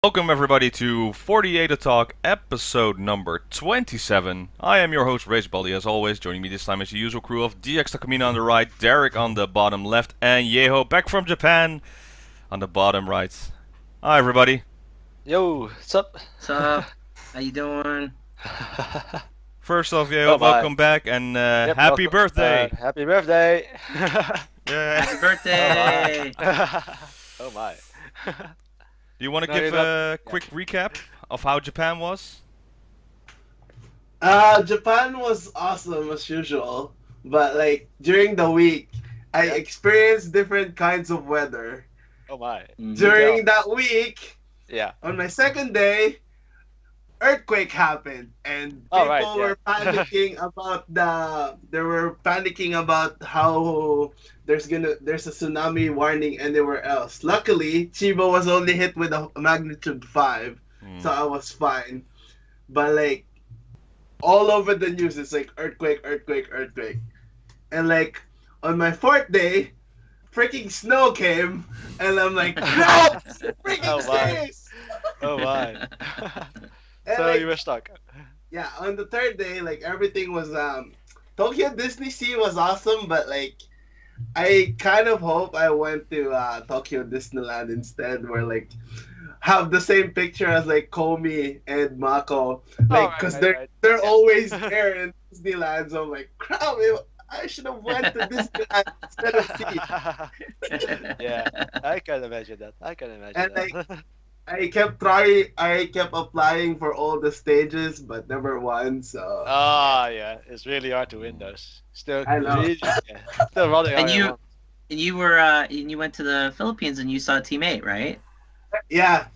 Welcome everybody to 48 Talk, episode number 27. I am your host, Rage Baldi, as always. Joining me this time is the usual crew of DXTakamina on the right, Derek on the bottom left, and Yeho back from Japan on the bottom right. Hi everybody. Yo, what's up? What's up? How you doing? First off, Yeho, welcome back and happy birthday! Happy birthday! Yeah. Happy birthday! Oh my. Do you want to No, give you're a quick recap of how Japan was? Japan was awesome as usual, but like during the week, I experienced different kinds of weather. Oh my. During that week, Yeah. on my second day, earthquake happened, and people were panicking about they were panicking about how there's a tsunami warning anywhere else. Luckily, Chiba was only hit with a magnitude 5, so I was fine. But like all over the news, it's like earthquake, earthquake, earthquake, and like on my fourth day, freaking snow came, and I'm like, no, freaking serious. Oh my. And So like, you were stuck. yeah, on the third day, like everything was Tokyo Disney Sea was awesome, but like I kind of hope I went to Tokyo Disneyland instead, where like have the same picture as like Komi and Mako, like because they're always there in Disneyland. So I'm like, crap, I should have went to Disneyland instead of Sea. Yeah, I can imagine that. And like I kept applying for all the stages, but never won. So yeah, it's really hard to win those. Still, I know. Still running. And you went to the Philippines and you saw Team 8, right? yeah,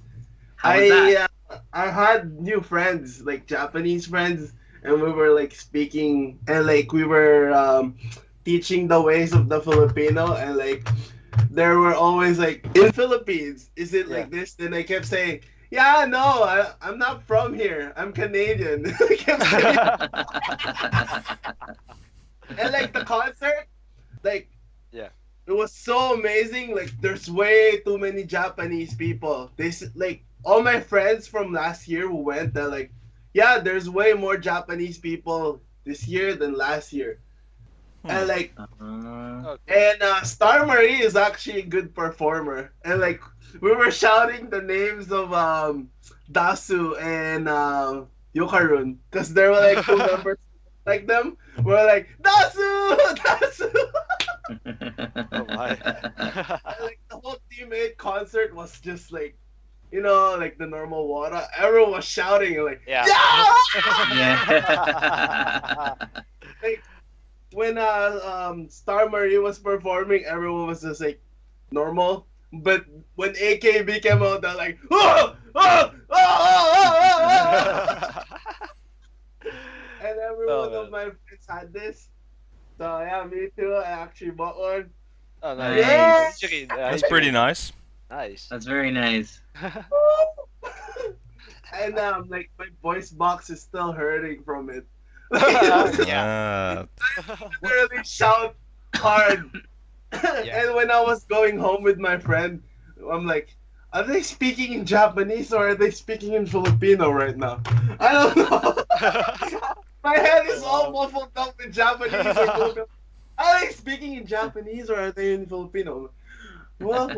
How was that? I had new friends, like Japanese friends, and we were like speaking, and like we were teaching the ways of the Filipino, and like there were always like, in Philippines, is it like this? Then I kept saying, yeah, no, I'm not from here. I'm Canadian. I kept saying, and like the concert, like it was so amazing. Like there's way too many Japanese people. Like all my friends from last year who went, they're like, yeah, there's way more Japanese people this year than last year. And like, and Star Marie is actually a good performer. And like, we were shouting the names of Dasu and Yokarun, because there were like two members like them. We're like, Dasu, Dasu. Oh my. And like the whole Team 8 concert was just like, you know, like the normal water. Everyone was shouting like, Yeah. Yeah. Like when Star Marie was performing, everyone was just like normal. But when AKB came out, they're like, oh, oh, oh, oh, oh, oh. And every one of my friends had this. So yeah, me too. I actually bought one. Oh Nice. nice. That's pretty nice. Nice. That's very nice. And like my voice box is still hurting from it. Yeah. Literally shout hard. And when I was going home with my friend, I'm like, are they speaking in Japanese or are they speaking in Filipino right now? I don't know. My head is all muffled up in Japanese or Filipino. Are they speaking in Japanese or are they in Filipino? What?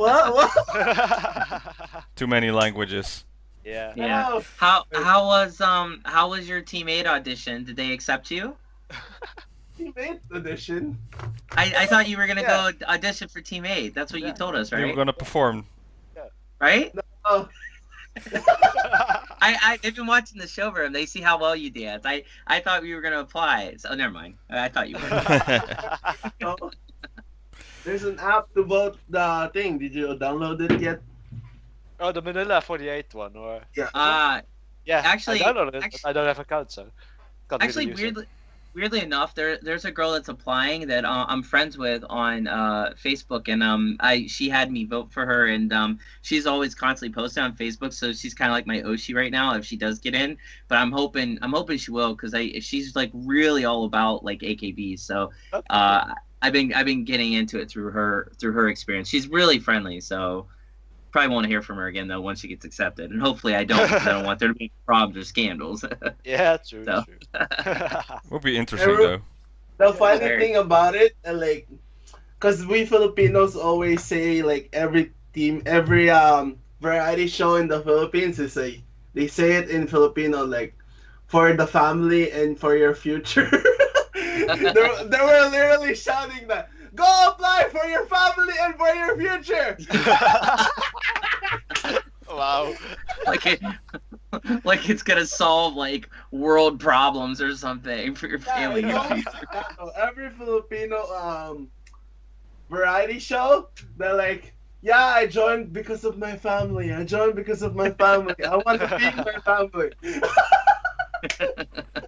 Too many languages. Yeah. Yeah. How was your Team 8 audition? Did they accept you? Team 8 edition. I thought you were gonna go audition for Team 8. That's what you told us, We were right? gonna perform. Right? Oh, They've been watching the show room. They see how well you dance. I thought we were gonna apply. So never mind. I thought you were. no. There's an app to vote the thing. Did you download it yet? Oh, the Manila 48 one, or Yeah. yeah. Actually- I downloaded it, but I don't have account, so can't Actually, really use it. weirdly enough, there's a girl that's applying that I'm friends with on Facebook, and she had me vote for her, and she's always constantly posting on Facebook, so she's kind of like my Oshi right now if she does get in. But I'm hoping she will, because she's like really all about like AKB, so I've been getting into it through her experience. She's really friendly, so Probably won't hear from her again though once she gets accepted, and hopefully I don't. Because I don't want there to be problems or scandals. Yeah, true, So. true. Would be interesting though. The funny Very- thing about it, like, because we Filipinos always say like every variety show in the Philippines is like they say it in Filipino like for the family and for your future. they were literally shouting that. Go apply for your family and for your future. Wow. like it's gonna solve like world problems or something for your family. Every Filipino variety show, they're like, yeah, I joined because of my family. I joined because of my family. I want to be my family.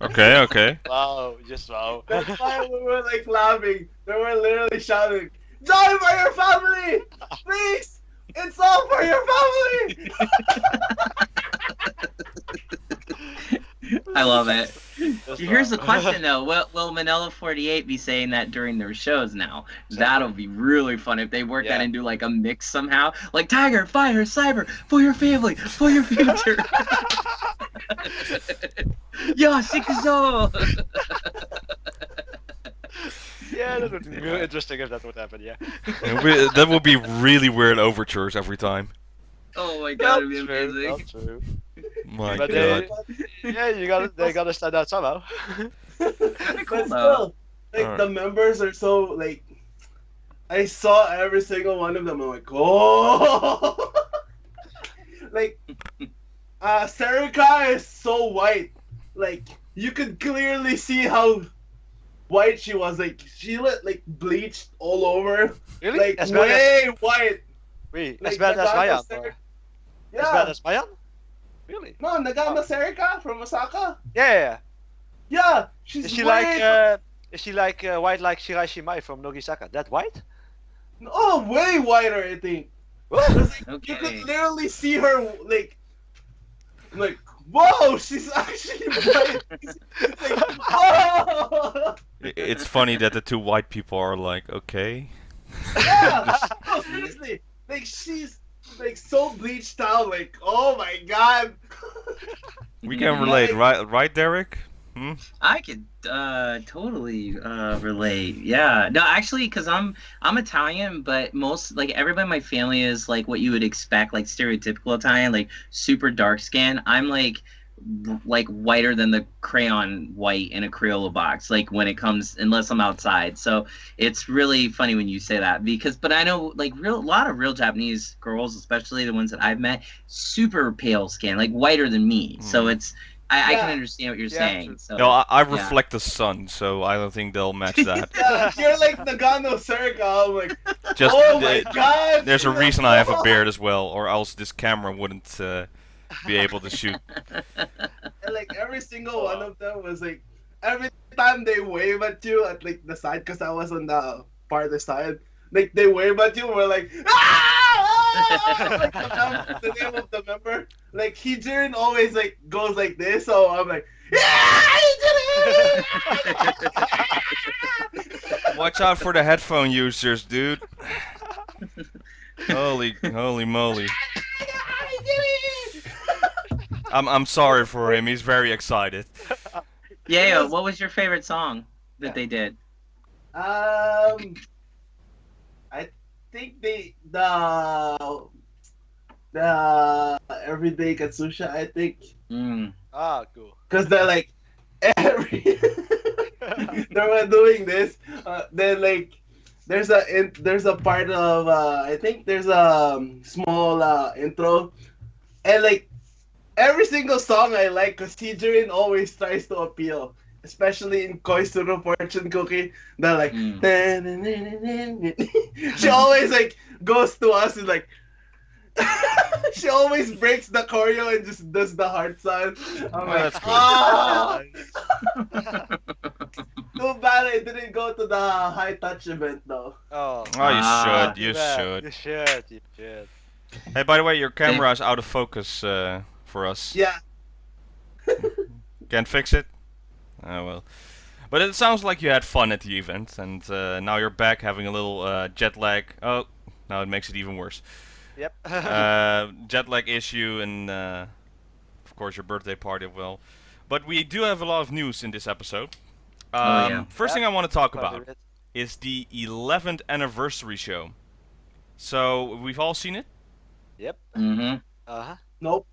Okay. Wow, just wow. That's why we were like laughing. They were literally shouting, join for your family! Please! It's all for your family! I love it. Just Here's the wow. question though: Will Manila 48 be saying that during their shows now? That'll be really fun if they work that Yeah. into like a mix somehow. Like Tiger, Fire, Cyber, for your family, for your future. Yeah, Shikuzo. Yeah, that would be really interesting if that would happen, yeah. That would be really weird overtures every time. Oh my god, it'd be Not true, amazing. not true. My But god. Yeah, they gotta stand out somehow. Cool, But though. still, like Alright. the members are so like, I saw every single one of them. I'm like, oh, like, Serika is so white. Like you could clearly see how white she was. Like she like bleached all over. Really? Like As bad as, way white. wait, Like, as bad as Nagano Mayan? Ser- Or, Yeah. As bad as Mayan? Really? No, Nagano Serika from Osaka. Yeah. Yeah, she's Is she way, like white like Shiraishi Mai from Nogisaka? That white? oh, way whiter, I think. What? 'Cause, like, you Okay. could literally see her like, whoa, she's actually white. Like, whoa! It's funny that the two white people are like, okay. Yeah, no, seriously, like she's like so bleached out. Like, oh my god. We can relate, right, Derek? Hmm? I could totally relate. Yeah. No, actually, because I'm Italian, but most like everybody in my family is like what you would expect, like stereotypical Italian, like super dark skin. I'm like whiter than the crayon white in a Crayola box, like when it comes, unless I'm outside. So it's really funny when you say that but I know like a lot of real Japanese girls, especially the ones that I've met, super pale skin, like whiter than me. So it's I can Yeah. understand what you're Yeah, saying. true. So No, I reflect the sun, so I don't think they'll match that. Yeah, you're like Nagano Serika. I'm like, Just oh my god. there's a she's reason I have a whoa. beard as well, or else this camera wouldn't be able to shoot. And like every single one of them was like, every time they wave at you at like the side, because I was on the farther side, like they wave at you, we're like, ah! Like the name of the member. Like Hijin always like goes like this, so I'm like, yeah, Hijin! Watch out for the headphone users, dude. Holy moly. I'm sorry for him. He's very excited. yeah, what was your favorite song that they did? I think the everyday Katsusha, I think, Ah, cool. because they're like every they were doing this. Then like there's a part of I think there's a small intro, and like every single song I like, because Hijirin always tries to appeal. Especially in Koizuru Fortune Cookie, they're like, she always like goes to us and like, she always breaks the choreo and just does the heart sound. I'm like, that's cool. oh! Too bad I didn't go to the high touch event though. Oh. Oh, you Ah. should. You Yeah, should. You should. You should. Hey, by the way, your camera is out of focus for us. Yeah. Can't fix it? Oh well. But it sounds like you had fun at the event, and now you're back having a little jet lag. Oh, now it makes it even worse. Yep. jet lag issue, and of course your birthday party as well. But we do have a lot of news in this episode. First thing I want to talk about is the 11th anniversary show. So we've all seen it? Yep. Mm-hmm. Uh-huh. Nope.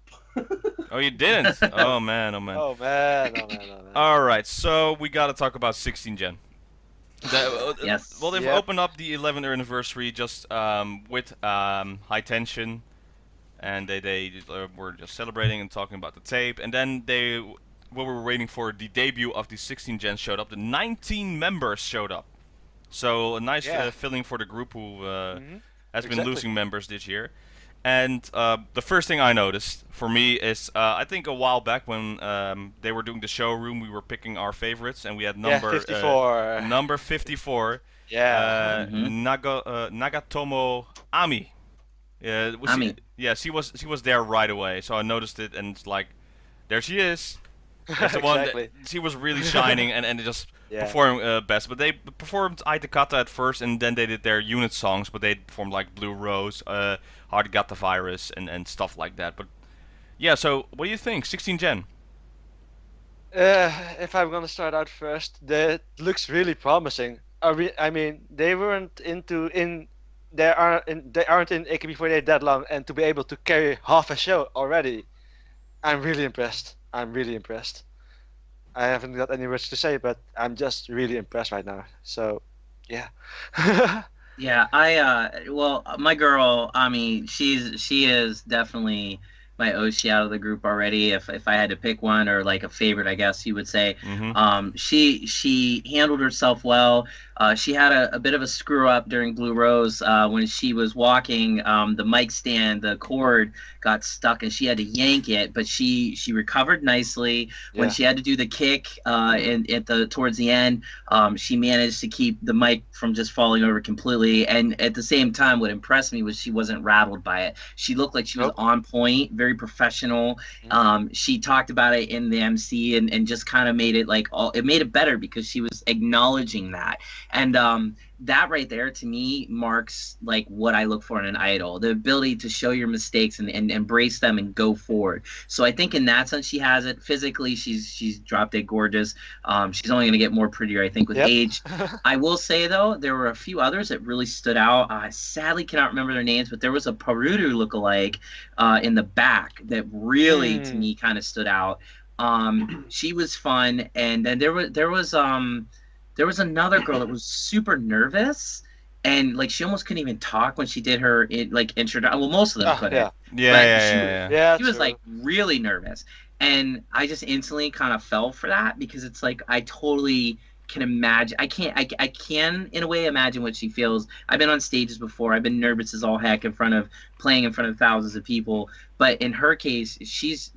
Oh, you didn't? Oh man, oh man. Oh man, oh man, oh man. Alright, so we gotta talk about 16 Gen. Yes. Well, they've Yep. opened up the 11th anniversary just with high tension, and they were just celebrating and talking about the tape, and then while we were waiting for the debut of the 16 Gen showed up, the 19 members showed up. So a nice filling for the group who has been losing members this year. And the first thing I noticed for me is I think a while back when they were doing the showroom, we were picking our favorites, and we had number 54. Number 54. Yeah. Nagatomo Ami. Ami. She was there right away, so I noticed it, and it's like, there she is. That's the one Exactly. that, she was really shining and just Yeah. performing best. But they performed Aitakata at first, and then they did their unit songs, but they performed like Blue Rose, Hard Got the Virus, and stuff like that. But yeah, so what do you think? 16 Gen? If I'm gonna start out first, that looks really promising. I mean, they weren't they aren't in AKB48 that long, and to be able to carry half a show already, I'm really impressed. I'm really impressed. I haven't got any words to say, but I'm just really impressed right now. So, yeah. Yeah, well, my girl, Ami, she is definitely my Oshi out of the group already. If I had to pick one, or like a favorite, I guess you would say. She handled herself well. She had a bit of a screw up during Blue Rose when she was walking. The mic stand, the cord got stuck, and she had to yank it. But she recovered nicely. When she had to do the kick towards the end, she managed to keep the mic from just falling over completely. And at the same time, what impressed me was she wasn't rattled by it. She looked like she was on point, very professional. She talked about it in the MC and just kind of made it it made it better because she was acknowledging that. And that right there to me marks like what I look for in an idol, the ability to show your mistakes and embrace them and go forward. So I think in that sense she has it. Physically she's drop dead gorgeous. She's only going to get more prettier, I think, with age. I will say though, there were a few others that really stood out. I sadly cannot remember their names, but there was a Parudu lookalike in the back that really to me kind of stood out. She was fun, and then there was another girl that was super nervous, and like she almost couldn't even talk when she did her introduction. Well, most of them couldn't. Yeah. She was like really nervous, and I just instantly kind of fell for that because it's like I totally can imagine. I can in a way imagine what she feels. I've been on stages before. I've been nervous as all heck playing in front of thousands of people. But in her case, she's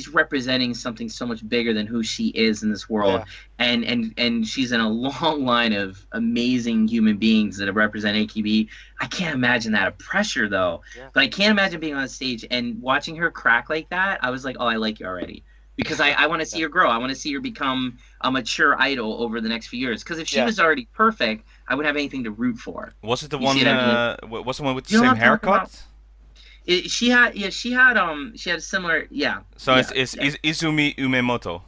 representing something so much bigger than who she is in this world, and she's in a long line of amazing human beings that represent AKB. I can't imagine that pressure though, but I can't imagine being on stage and watching her crack like that. I was like, oh, I like you already, because I want to see her grow. I want to see her become a mature idol over the next few years. Because if she was already perfect, I wouldn't have anything to root for. Was it the one? Was the one with the same haircut? She had a similar So it's Izumi Umemoto.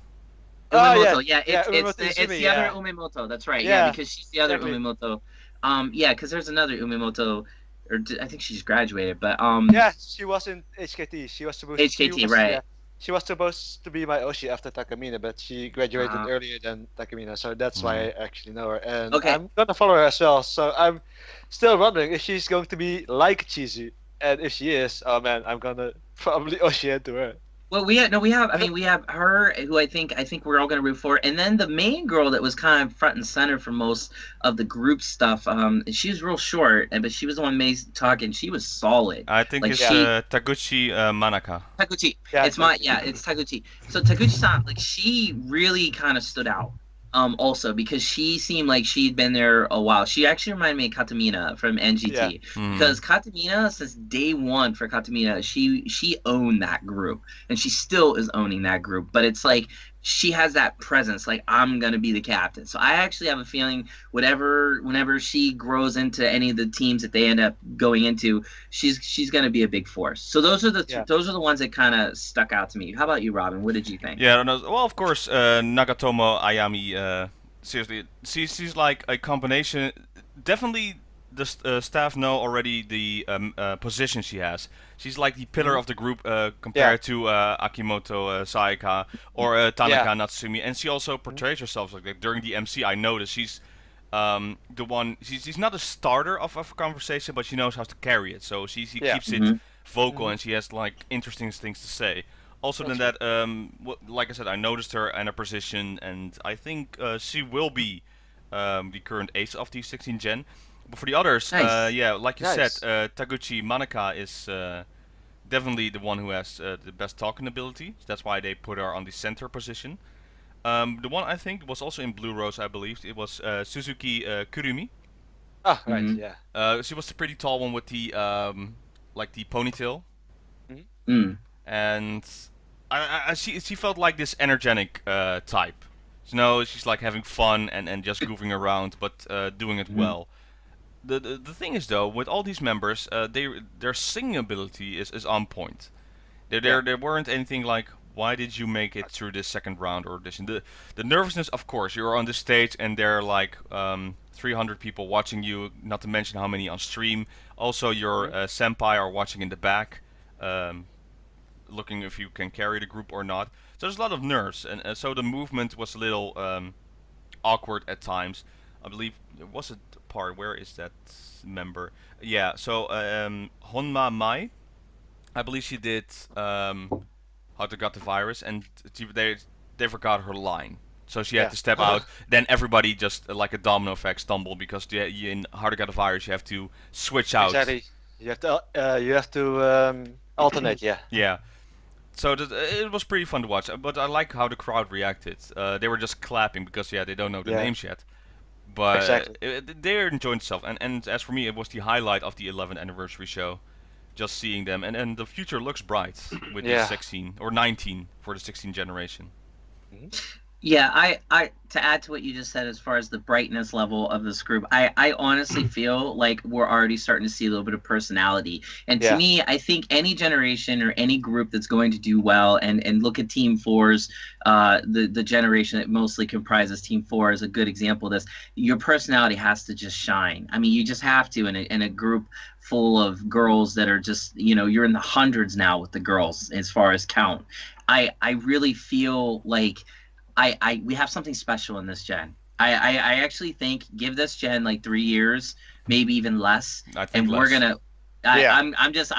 Umemoto, it's the other Umemoto. That's right. Yeah, because she's the other Umemoto. Because there's another Umemoto, or I think she just graduated. But yeah, she was in HKT. She was supposed right. Yeah, she was supposed to be my Oshi after Takamina, but she graduated earlier than Takamina, so that's why I actually know her. And I'm gonna follow her as well. So I'm still wondering if she's going to be like Chizu. And if she is, oh man, I'm gonna probably Oshi into her. Well, we have her, who I think we're all gonna root for, and then the main girl that was kind of front and center for most of the group stuff. She was real short, but she was the one talking. She was solid. I think it's Taguchi Manaka. Taguchi. It's Taguchi. So Taguchi-san, she really kind of stood out. Also because she seemed like she'd been there a while. She actually reminded me of Katamina from NGT, because Katamina, since day one for Katamina, she owned that group, and she still is owning that group. But it's like she has that presence, like I'm gonna be the captain. So I actually have a feeling whenever she grows into any of the teams that they end up going into, she's gonna be a big force. So those are those are the ones that kind of stuck out to me. How about you, Robin? What did you think? Yeah, no, well, of course, Nagatomo Ayami. Seriously, she's like a combination. Definitely, the staff know already the position she has. She's like the pillar of the group compared to Akimoto Saika or Tanaka Natsumi, and she also portrays herself like that. During the MC, I noticed she's the one. She's not a starter of a conversation, but she knows how to carry it. So she keeps it vocal, and she has like interesting things to say. Also, than that, like I said, I noticed her and her position, and I think she will be the current ace of the 16 gen. But for the others, Nice. yeah, like you said, Taguchi Manaka is definitely the one who has the best talking ability. That's why they put her on the center position. The one I think was also in Blue Rose, I believe, it was Suzuki Kurumi. Ah, right, yeah. She was the pretty tall one with the like the ponytail. And she felt like this energetic type. You know, she's like having fun and just goofing around, but doing it well. The thing is though, with all these members, their singing ability is on point. There weren't anything like, why did you make it through this second round or audition? The nervousness, of course, you're on the stage and there are like 300 people watching you, not to mention how many on stream. Also, your senpai are watching in the back. Looking if you can carry the group or not. So there's a lot of nerves, and so the movement was a little awkward at times. I believe there was a part. Where is that member? Yeah. So Honma Mai, I believe she did how to got the virus, and they forgot her line. So she had to step out. Then everybody just like a domino effect stumbled because in How to Get a Virus you have to switch out. Exactly. You have to alternate. Yeah. Yeah. So it was pretty fun to watch, but I like how the crowd reacted. They were just clapping because they don't know the names yet, but they're enjoying themselves. And as for me, it was the highlight of the 11th anniversary show, just seeing them. And the future looks bright with the 16 or 19 for the 16 generation. Yeah, I to add to what you just said as far as the brightness level of this group, I honestly feel like we're already starting to see a little bit of personality. And to me, I think any generation or any group that's going to do well, and look at Team 4's, the generation that mostly comprises Team 4 is a good example of this. Your personality has to just shine. I mean, you just have to in a group full of girls that are just, you're in the hundreds now with the girls as far as count. I really feel like we have something special in this gen. I actually think give this gen like 3 years, maybe even less, and we're gonna. I'm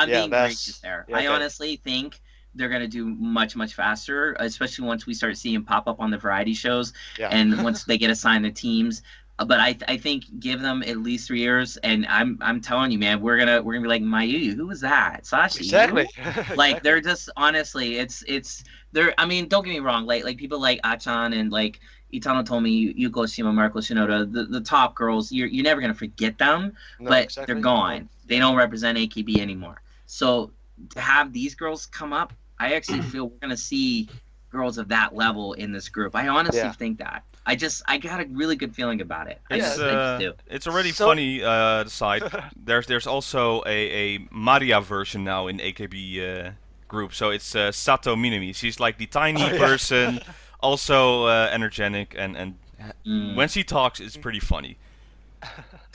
being gracious there. I honestly think they're gonna do much faster, especially once we start seeing pop up on the variety shows, and once they get assigned the teams. But I think give them at least 3 years, and I'm telling you, man, we're gonna be like Mayu. Who was that? Sashi. Exactly. Like they're just honestly, it's they're. I mean, don't get me wrong. Like people like Achan and like Itano Tomi, Yuko Shima, Marco Shinoda, the top girls. You're never gonna forget them, but they're gone. They don't represent AKB anymore. So to have these girls come up, I actually feel we're gonna see girls of that level in this group. I honestly think that. I got a really good feeling about it. I just do. It's already funny side. There's also a Maria version now in AKB group. So it's Sato Minami. She's like the tiny person, also energetic, and when she talks, it's pretty funny.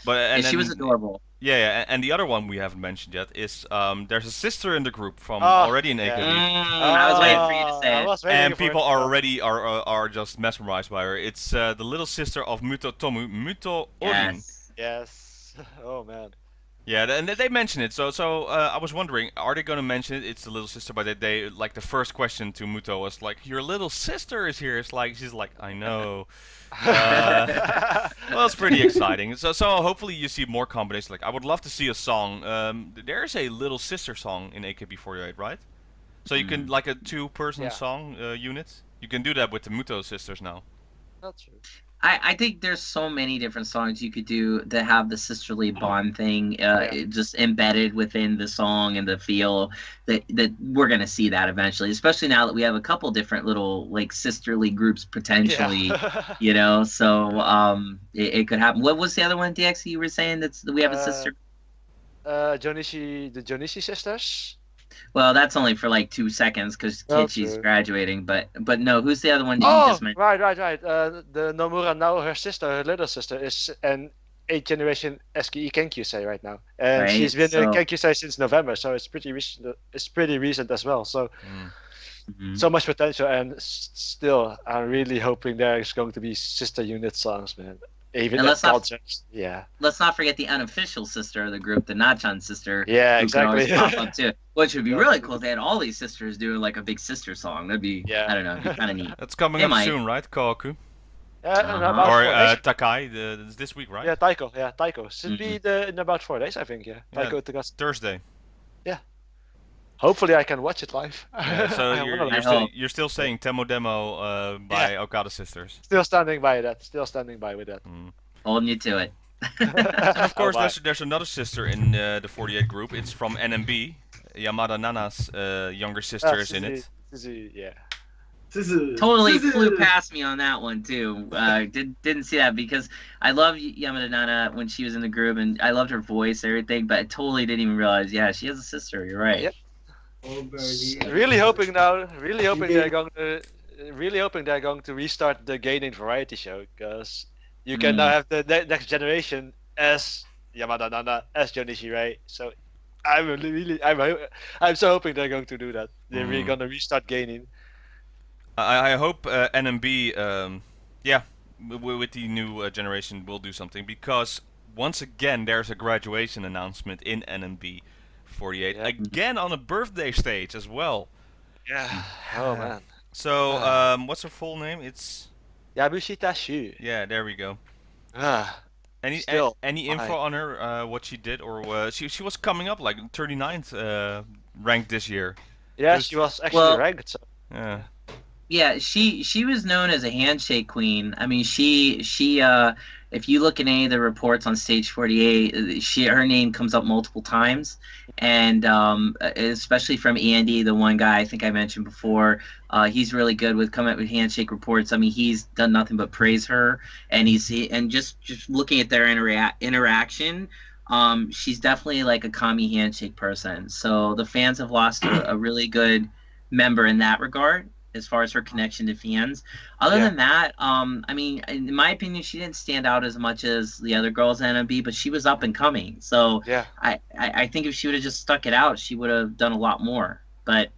But she was adorable. Yeah, and the other one we haven't mentioned yet is there's a sister in the group from already in AKB. I was waiting for you to say it. And people are just mesmerized by her. It's the little sister of Muto Tomu, Muto Orin. Yes. Oh man. Yeah, and they mention it. So I was wondering, are they going to mention it? It's the little sister, but they like the first question to Muto was like, "Your little sister is here." It's like she's like, "I know." Well, it's pretty exciting. So hopefully you see more combinations. Like I would love to see a song. There's a little sister song in AKB48, right? So you can like a 2-person song unit. You can do that with the Muto sisters now. That's true. I think there's so many different songs you could do that have the sisterly bond thing just embedded within the song and the feel that we're gonna see that eventually, especially now that we have a couple different little like sisterly groups potentially, you know. So it could happen. What was the other one, DX? You were saying that we have a sister. The Jonishi sisters. Well, that's only for like 2 seconds because Kichi's graduating. But no, who's the other one that you just mentioned? Right. The Nomura now, her sister, her little sister, is an 8th generation SKE Kenkyusei right now, and she's been in Kenkyusei since November, so it's pretty recent. It's pretty recent as well. So. So much potential, and still, I'm really hoping there's going to be sister unit songs, man. Even at concerts, Let's not forget the unofficial sister of the group, the Nachan sister. Yeah, who exactly. Could always pop up too, which would be really cool if they had all these sisters doing like a big sister song. That'd be, I don't know, it'd be kind of neat. That's coming up soon, right, Kawaku? Or Takai, this week, right? Yeah, Taiko. Should be in about 4 days, I think. Taiko Thursday. Yeah. Hopefully, I can watch it live. So you're still saying Temo Demo by Okada Sisters? Still standing by that. Still standing by with that. Holding you to it. And of course, there's another sister in the 48 group. It's from NMB. Yamada Nana's younger sister is in it. Totally flew past me on that one too. Didn't see that because I love Yamada Nana when she was in the group, and I loved her voice, everything. But I totally didn't even realize. Yeah, she has a sister. You're right. Yep. Really hoping they're going to restart the Gaining Variety Show, because you can now have the next generation as Yamada Nana, as Jonishi Rai. So I'm so hoping they're going to do that. They're really going to restart Gaining. I hope NMB, with the new generation will do something, because once again there's a graduation announcement in NMB 48 again on a birthday stage as well. Yeah. Oh man. So what's her full name? It's Yabushita Shu. Yeah, there we go. Any info on her? What she did, or she was coming up like 39th ranked this year. Yeah, she was actually ranked. So. Yeah. Yeah, she was known as a handshake queen. I mean, she if you look at any of the reports on Stage 48, her name comes up multiple times, and especially from Andy, the one guy I think I mentioned before, he's really good with coming up with handshake reports. I mean, he's done nothing but praise her, and just looking at their interaction, she's definitely like a Kami handshake person. So the fans have lost a really good member in that regard, as far as her connection to fans. Other than that, I mean, in my opinion, she didn't stand out as much as the other girls in NMB, but she was up and coming. So I think if she would have just stuck it out, she would have done a lot more. But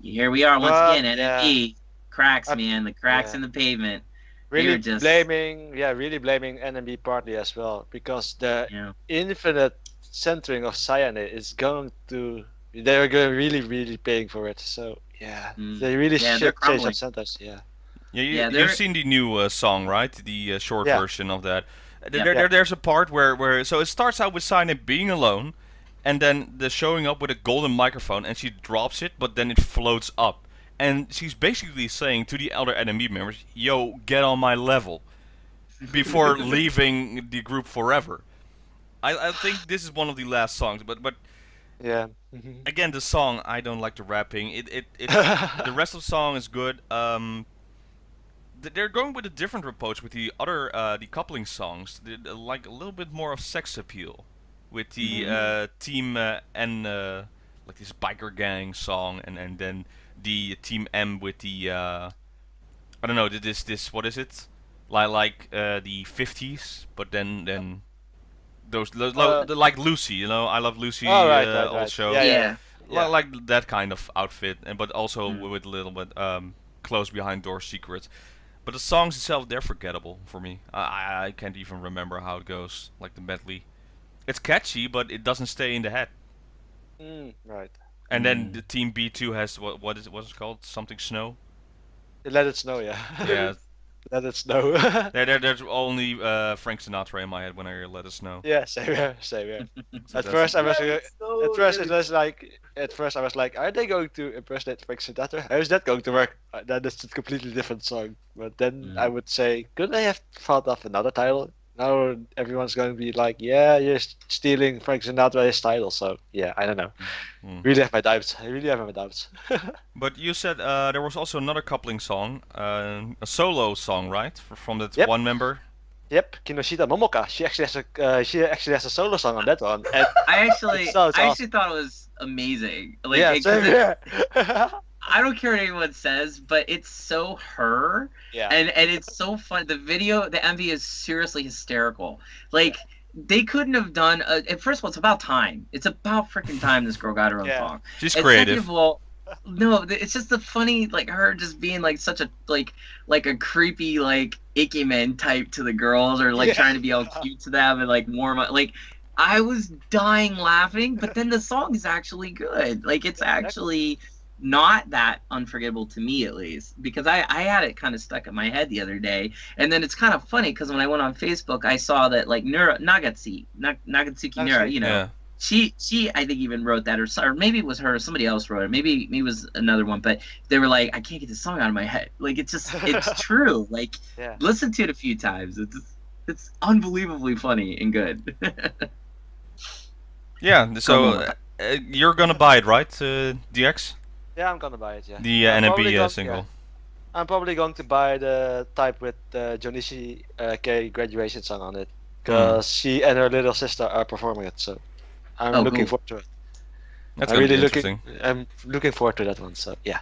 here we are once again, NMB cracks, man, the cracks in the pavement. Really blaming NMB partly as well, because the infinite centering of Sayane is going to. They're going really paying for it. So. Yeah, they really should change that sentence. You've seen the new song, right? The short version of that. There's a part where so it starts out with Sayane being alone, and then the showing up with a golden microphone, and she drops it, but then it floats up, and she's basically saying to the other NME members, "Yo, get on my level," before leaving the group forever. I think this is one of the last songs, but. Yeah. Again, the song, I don't like the rapping. The rest of the song is good. They're going with a different approach with the other the coupling songs, like a little bit more of sex appeal, with the Team N like this biker gang song, and then the Team M with the I don't know, this what is it? Like the 50s, but then. Those like Lucy, you know, I Love Lucy also. Yeah. Like that kind of outfit, but also with a little bit close behind door secrets. But the songs itself, they're forgettable for me. I can't even remember how it goes, like the medley. It's catchy, but it doesn't stay in the head. Right. And then the Team B2 has what's it called? Something Snow. Let It Snow, yeah. Yeah. Let it snow. There's only Frank Sinatra in my head when I hear "Let It Snow." Yeah, same here, same here. So At that's- first I was, Let it snow, at first let it it- was like, at first I was like, are they going to impersonate Frank Sinatra? How is that going to work? Then it's a completely different song. But then I would say, could they have thought of another title? Now everyone's going to be like, yeah, you're stealing Frank Sinatra's title. So yeah, I don't know. Mm. Really have my doubts. I really have my doubts. But you said there was also another coupling song, a solo song, right? From that Yep. one member. Yep, Kinoshita Momoka. She actually has a solo song on that one. And I actually, It sounds I actually thought it was amazing. Like, yeah, it- 'cause same it- here. I don't care what anyone says, but it's so her, Yeah. and it's so fun. The video, the MV is seriously hysterical. Like, they couldn't have done. First of all, it's about time. It's about freaking time this girl got her own Yeah. song. She's And creative. second of all, no, it's just the funny, like her just being like such a like a creepy like ikemen type to the girls, or like Yeah. trying to be all cute to them and like warm up. Like, I was dying laughing, but then the song is actually good. Like, it's actually not that unforgettable to me, at least, because I had it kind of stuck in my head the other day. And then it's kind of funny because when I went on Facebook, I saw that like Nagatsuki Nura, you know, Yeah. she I think even wrote that, or maybe it was her, or somebody else wrote it, maybe it was another one, but they were like, I can't get the song out of my head. Like, it's just, it's true. Like, Yeah. listen to it a few times. It's unbelievably funny and good. Yeah. So you're gonna buy it, right, DX? Yeah, I'm gonna buy it. Yeah. The I'm probably NMB going- single. yeah. I'm probably going to buy the type with Jonishi K graduation song on it, because she and her little sister are performing it. So I'm Oh, looking cool. forward to it. That's I'm gonna really be looking. interesting. I'm looking forward to that one. So yeah.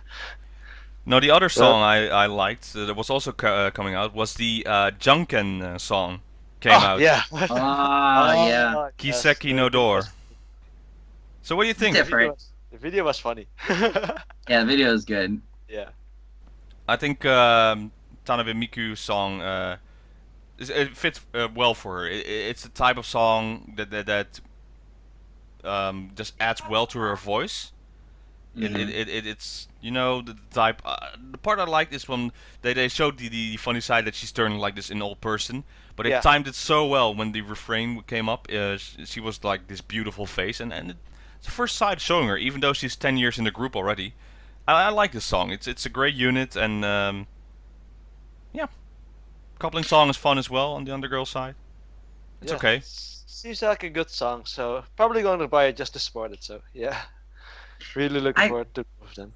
No, the other song I liked that was also coming out was the Junken song. Came out. Yeah. Ah, yeah. Oh, yes, Kiseki the no video Door. was- So what do you think? Diff- The video Different. was, the video was funny. Yeah, the video is good. Yeah. I think Tanabe Miku's song it fits well for her. It's the type of song that just adds well to her voice. Mhm. It's you know the type. The part I liked is when they showed the funny side that she's turning like this in old person, but they Yeah. timed it so well when the refrain came up. She was like this beautiful face, and it's the first side showing her, even though she's 10 years in the group already. I like this song. It's a great unit, and yeah, coupling song is fun as well on the Undergirl side. It's Yeah, okay. Seems like a good song, so probably going to buy it just to support it. So yeah, really looking I- forward to both of them.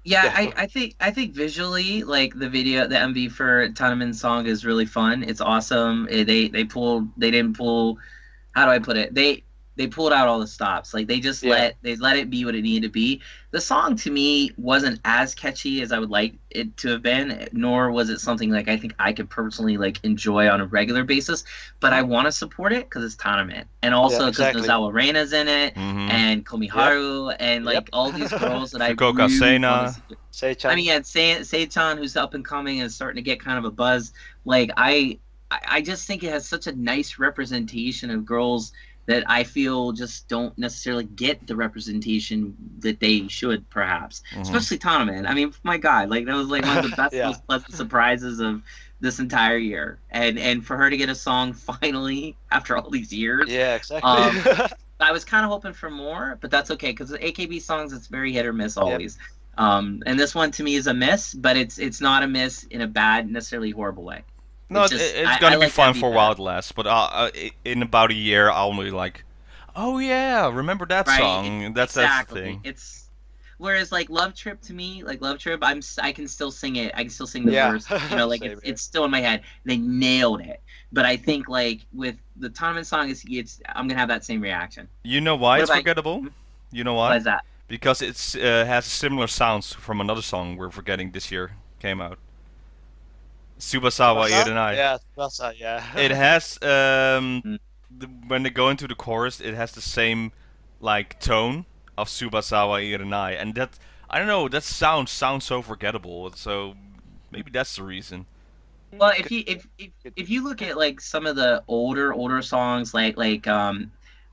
Yeah, Yeah. I think visually, like the video, the MV for Tanaman's song is really fun. It's awesome. They didn't pull, how do I put it? They pulled out all the stops. Like, they just Yeah. let it be what it needed to be. The song to me wasn't as catchy as I would like it to have been, nor was it something like I think I could personally like enjoy on a regular basis. But I want to support it because it's Tanaman, and also Yeah, because exactly. Nozawa Reina's in it, Mhm. and Komiharu, and like Yep. all these girls that I Fukuoka really Sena. wanna see. Say-chan. I mean, yeah, Sei-chan, who's up and coming and starting to get kind of a buzz. Like, I just think it has such a nice representation of girls that I feel just don't necessarily get the representation that they should, perhaps. Mhm. Especially Tanaman. I mean, my God, like, that was like one of the best, Yeah. most pleasant surprises of this entire year. And for her to get a song finally after all these years, Yeah, exactly. I was kind of hoping for more, but that's okay because the AKB songs, it's very hit or miss always. And this one to me is a miss, but it's not a miss in a bad, necessarily horrible way. No, It's it's, just- it's I gonna be like fun that for a beat while better. it lasts, but in about a year I'll be like, oh yeah, remember that Right? song? That's exactly. the thing. It's whereas like Love Trip to me, like Love Trip, I can still sing it. I can still sing the Yeah. verse. You know, like Same here. it's still in my head. They nailed it. But I think like with the Tanaman song, it's I'm gonna have that same reaction. You know why What it's about- forgettable? You know Why why? is that? Because it's has similar sounds from another song we're forgetting this year came out. Subasawa Irenai. Yeah, Tsubasa, yeah. It has Mm. when they go into the chorus, it has the same like tone of Subasawa Irenai, and that I don't know, that sounds so forgettable. So maybe that's the reason. Well, if you look at like some of the older songs, like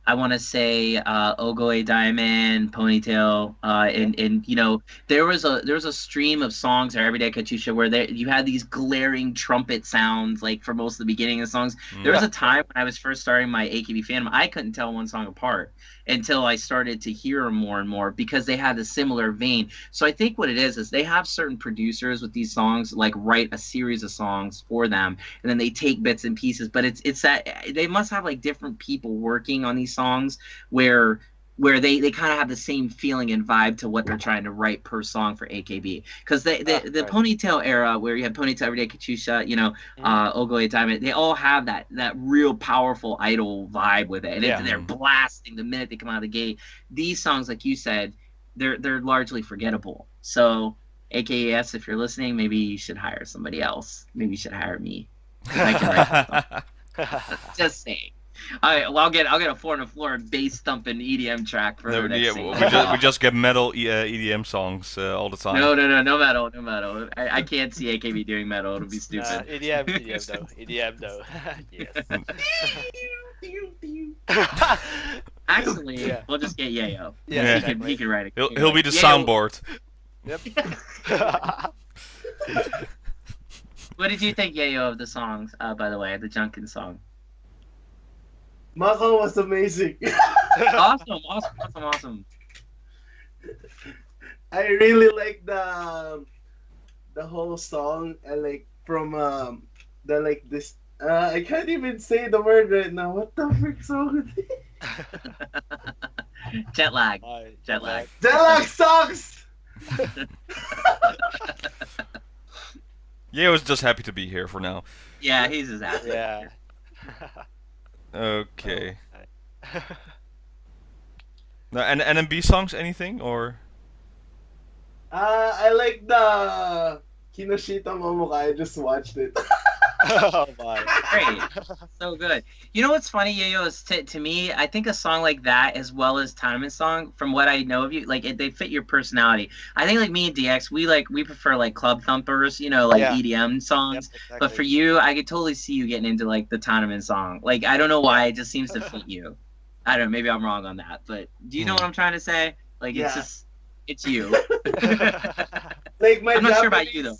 I want to say Ogoe Diamond, Ponytail, and there was a stream of songs or Everyday Katusha where you had these glaring trumpet sounds like for most of the beginning of the songs. There was a time when I was first starting my AKB fandom, I couldn't tell one song apart until I started to hear them more and more because they had a similar vein. So I think what it is they have certain producers with these songs like write a series of songs for them, and then they take bits and pieces. But it's that they must have like different people working on these songs where they kind of have the same feeling and vibe to what they're trying to write per song for AKB. Because the Ponytail era where you have Ponytail Everyday Katusha, Ogoe Diamond, they all have that real powerful idol vibe with it, and they're blasting the minute they come out of the gate. These songs, like you said, they're largely forgettable. So AKAS, if you're listening, maybe you should hire somebody else. Maybe you should hire me. I can write just saying. All right, well, I'll get a 4 on the floor bass thumping EDM track for the next single. We just get metal EDM songs all the time. No metal. I can't see AKB doing metal. It'll be stupid. EDM though. Yes. Actually, we'll just get Yayo. Yeah, he can write it. He'll be the soundboard. Yep. What did you think, Yayo, of the songs? By the way, the Junkin song. Mako was amazing. Awesome. I really like the whole song and like from the like this I can't even say the word right now. What the frick song is it? Jet lag. Jet lag sucks. Yeah, I was just happy to be here for now. Yeah, he's just happy. Yeah. Okay. Now, and NMB songs, anything or? I like the Kinoshita Momoka. I just watched it. Oh my. Great. So good. You know what's funny, Yayo, is to me, I think a song like that, as well as Tournament Song, from what I know of you, like they fit your personality. I think like me and DX, we prefer like club thumpers, EDM songs. Yep, exactly. But for you, I could totally see you getting into like the Tournament Song. Like I don't know why, it just seems to fit you. I don't know, maybe I'm wrong on that, but do you know what I'm trying to say? Like it's you. Like I'm not sure about you though.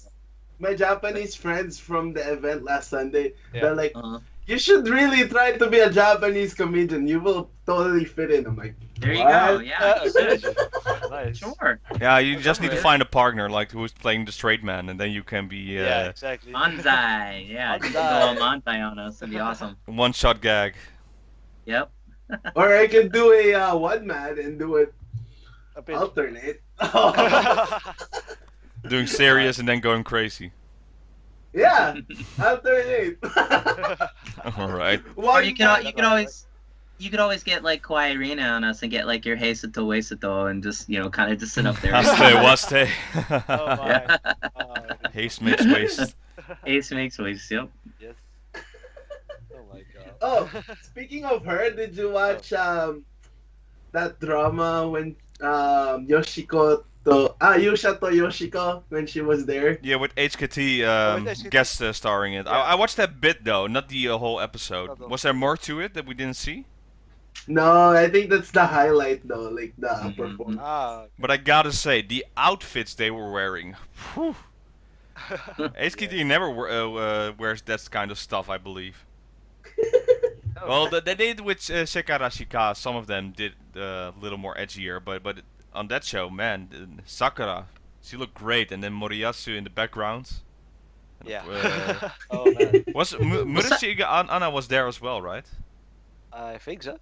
My Japanese friends from the event last Sunday, they're like, Uh-huh. you should really try to be a Japanese comedian. You will totally fit in. I'm like, there you go. what? Yeah, Nice. sure. Yeah, you just need to find a partner like who's playing the straight man, and then you can be Yeah, exactly. Manzai. Yeah, you can go Manzai. all Manzai on us. It'd be awesome. one-shot gag. Yep. Or I could do a one man and do it A bit. alternate. Doing serious and then going crazy. Yeah, alternate. All right. Or you could always get like Kawaii Rina on us and get like your Heisato Weisato and just kind of just sit up there. Waste. Oh my. Haste makes waste. Ace makes waste. Yep. Yes. Oh my god. Oh, speaking of her, did you watch that drama when Yusha to Yoshiko when she was there? Yeah, with HKT HKT. guest starring it. Yeah. I watched that bit though, not the whole episode. Not the- Was there more to it that we didn't see? No, I think that's the highlight though, like the Mhm. performance. But I gotta say, the outfits they were wearing. Whew. HKT never wears that kind of stuff, I believe. Well, they did with Sekarashika. Some of them did a little more edgier, but on that show, man, Sakura, she looked great, and then Moriyasu in the background. Yeah. Uh, Oh man. was Murashi Anna was there as well, right? I think so.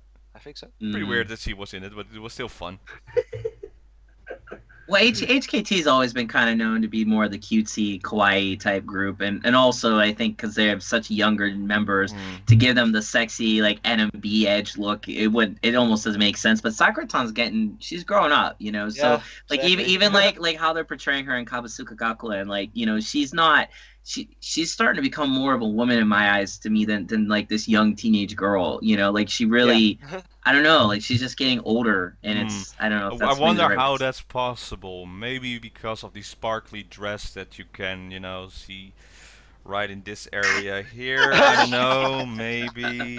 Pretty weird that she was in it, but it was still fun. Well, HKT's always been kind of known to be more the cutesy, kawaii type group, and also I think because they have such younger members, to give them the sexy like NMB edge look, it almost doesn't make sense. But Sakura-tan's she's growing up, so Yeah, like exactly. even like how they're portraying her in Kabasuka Gakuen, like she's not. She's starting to become more of a woman in my eyes to me than like this young teenage girl, like she really, Yeah. I don't know, like she's just getting older, and it's I don't know. If that's I maybe wonder the right how way to- that's possible. Maybe because of the sparkly dress that you can, see right in this area here. I don't know, maybe.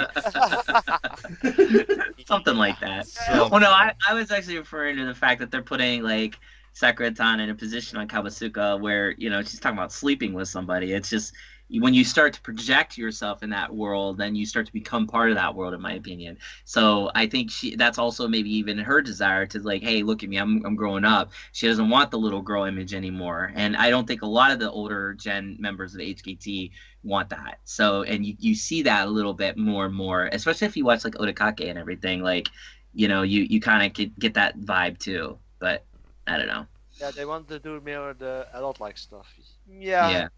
Something like that. Something. Well, no, I was actually referring to the fact that they're putting like Sakura-tan in a position on Kabasuka where, she's talking about sleeping with somebody. It's just when you start to project yourself in that world, then you start to become part of that world, in my opinion. So I think that's also maybe even her desire to like, hey, look at me, I'm growing up. She doesn't want the little girl image anymore. And I don't think a lot of the older gen members of HKT want that. So, and you see that a little bit more and more, especially if you watch like Otakake and everything. Like, you kind of get that vibe too. But I don't know. Yeah, they want to do more the adult-like stuff. Yeah.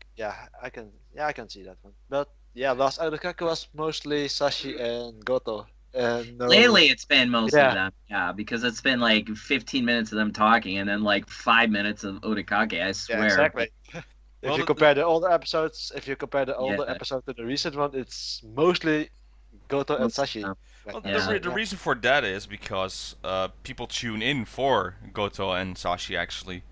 I can see that one. But yeah, last Otakake was mostly Sashi and Goto. And Lately, it's been mostly Yeah. them. Yeah, because it's been like 15 minutes of them talking and then like 5 minutes of Otakake. I swear. Yeah, exactly. If Well, you compare the older episodes, to the recent one, it's mostly Goto and Mostly Sashi. them. Well, Yeah. the reason for that is because people tune in for Goto and Sashi actually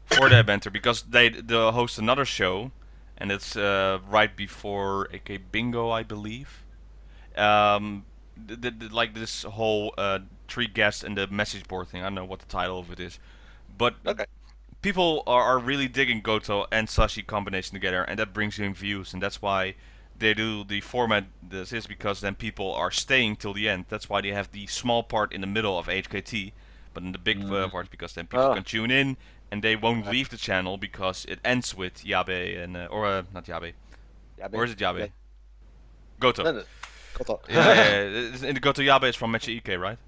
for their banter because they host another show, and it's right before AK Bingo, I believe. Like this whole three guests and the message board thing. I don't know what the title of it is, but Okay. people are really digging Goto and Sashi combination together, and that brings in views, and that's why they do the format this is because then people are staying till the end. That's why they have the small part in the middle of HKT, but in the big part because then people Oh. can tune in and they won't leave the channel because it ends with Yabe and not Yabe. Yeah, Or is it Yabe? yeah. Goto. No, Goto. Yeah. In the Goto Yabe is from Mecha Ike, right?